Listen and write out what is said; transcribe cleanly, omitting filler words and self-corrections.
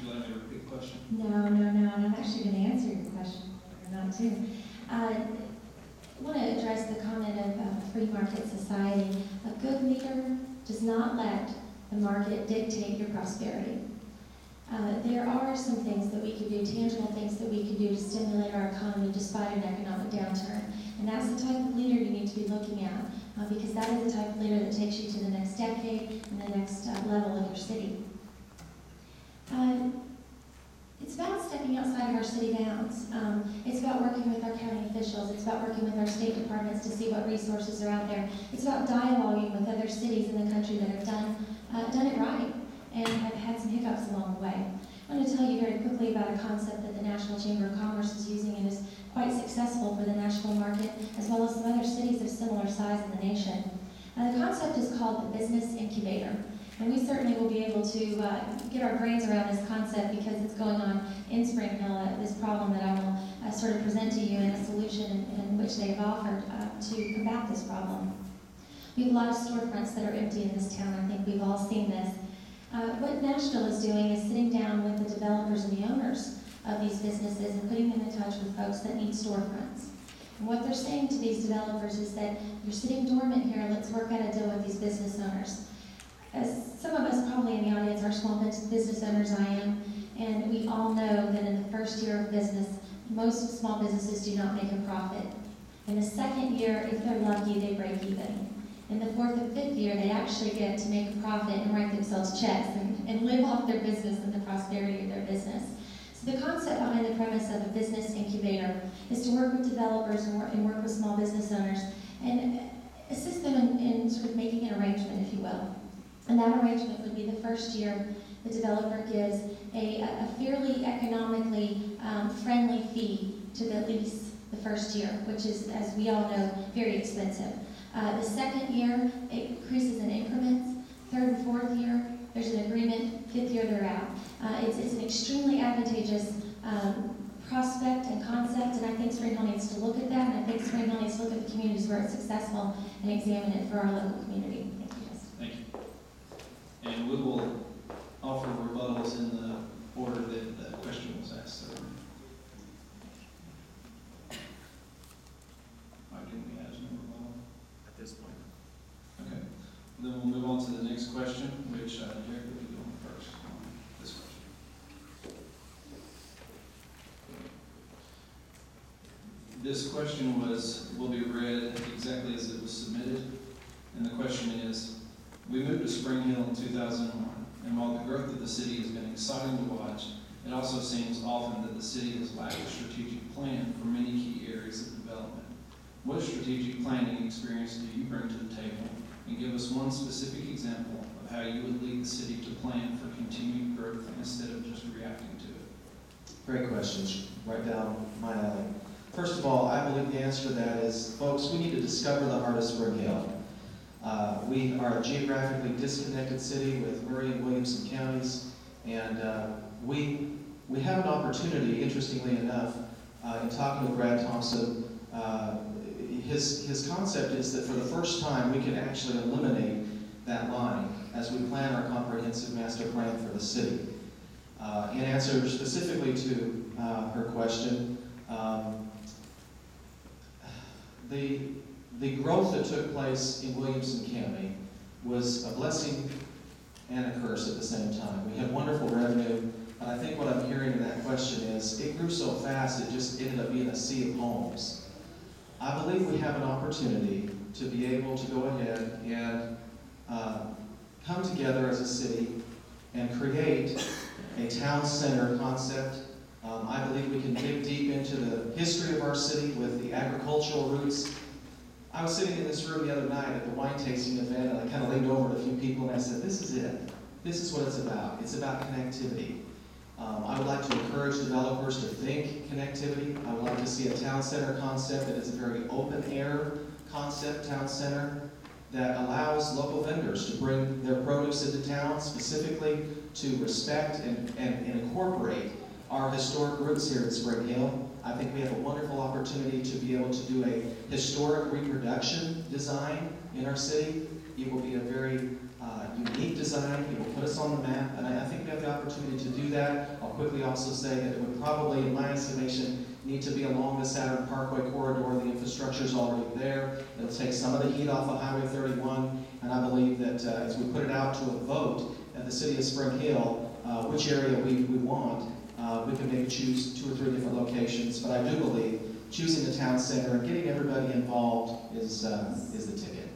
you like me to repeat the question? No, and I'm actually going to answer your question, or not too. I want to address the comment of a free market society. A good leader does not let the market dictate your prosperity. There are some things that we can do, tangible things that we can do to stimulate our economy despite an economic downturn. And that's the type of leader you need to be looking at, because that is the type of leader that takes you to the next decade and the next level of your city. It's about stepping outside of our city bounds. It's about working with our county officials. It's about working with our state departments to see what resources are out there. It's about dialoguing with other cities in the country that have done it right and have had some hiccups along the way. I want to tell you very quickly about a concept that the National Chamber of Commerce is using and is quite successful for the Nashville market, as well as some other cities of similar size in the nation. The concept is called the Business Incubator. And we certainly will be able to get our brains around this concept because it's going on in Spring Hill, this problem that I will sort of present to you and a solution in which they have offered to combat this problem. We have a lot of storefronts that are empty in this town. I think we've all seen this. What Nashville is doing is sitting down with the developers and the owners of these businesses and putting them in touch with folks that need storefronts. And what they're saying to these developers is that you're sitting dormant here, let's work out a deal with these business owners. As some of us probably in the audience are small business owners, I am, and we all know that in the first year of business, most small businesses do not make a profit. In the second year, if they're lucky, they break even. In the fourth and fifth year, they actually get to make a profit and write themselves checks and live off their business and the prosperity of their business. So the concept behind the premise of a business incubator is to work with developers and work with small business owners and assist them in sort of making an arrangement, if you will. And that arrangement would be the first year the developer gives a fairly economically friendly fee to the lease the first year, which is, as we all know, very expensive. The second year, it increases in increments. Third and fourth year, there's an agreement. Fifth year, they're out. It's an extremely advantageous prospect and concept, and I think Spring Hill needs to look at that, and I think Spring Hill needs to look at the communities where it's successful and examine it for our local community. Thank you, guys. Thank you. And we will offer rebuttals in the order that the question was asked. So, why didn't we ask no rebuttal At this point. Okay. Then we'll move on to the next question, which Derek will be doing first on this question. This question will be read exactly as it was submitted. And the question is, we moved to Spring Hill in 2001, and while the growth of the city has been exciting to watch, it also seems often that the city has lacked a strategic plan for many key areas of development. What strategic planning experience do you bring to the table? And give us one specific example of how you would lead the city to plan for continued growth instead of just reacting to it. Great questions, right down my alley. First of all, I believe the answer to that is, folks, we need to discover the heart of Spring Hill. We are a geographically disconnected city with Murray and Williamson counties, and we have an opportunity, interestingly enough, in talking with Brad Thompson. His concept is that for the first time we can actually eliminate that line as we plan our comprehensive master plan for the city. In answer specifically to her question, the growth that took place in Williamson County was a blessing and a curse at the same time. We had wonderful revenue, but I think what I'm hearing in that question is it grew so fast it just ended up being a sea of homes. I believe we have an opportunity to be able to go ahead and come together as a city and create a town center concept. I believe we can dig deep into the history of our city with the agricultural roots. I was sitting in this room the other night at the wine tasting event, and I kind of leaned over to a few people and I said, this is it. This is what it's about. It's about connectivity. I would like to encourage developers to think connectivity. I would like to see a town center concept that is a very open air concept town center that allows local vendors to bring their produce into town, specifically to respect and incorporate our historic roots here at Spring Hill. I think we have a wonderful opportunity to be able to do a historic reproduction design in our city. It will be a very unique design. It will put us on the map, and I think we have the opportunity to do that. I'll quickly also say that it would probably, in my estimation, need to be along the Saturn Parkway corridor. The infrastructure is already there. It'll take some of the heat off of Highway 31, and I believe that as we put it out to a vote at the City of Spring Hill, which area we want, we can maybe choose 2 or 3 different locations, but I do believe choosing the town center and getting everybody involved is the ticket.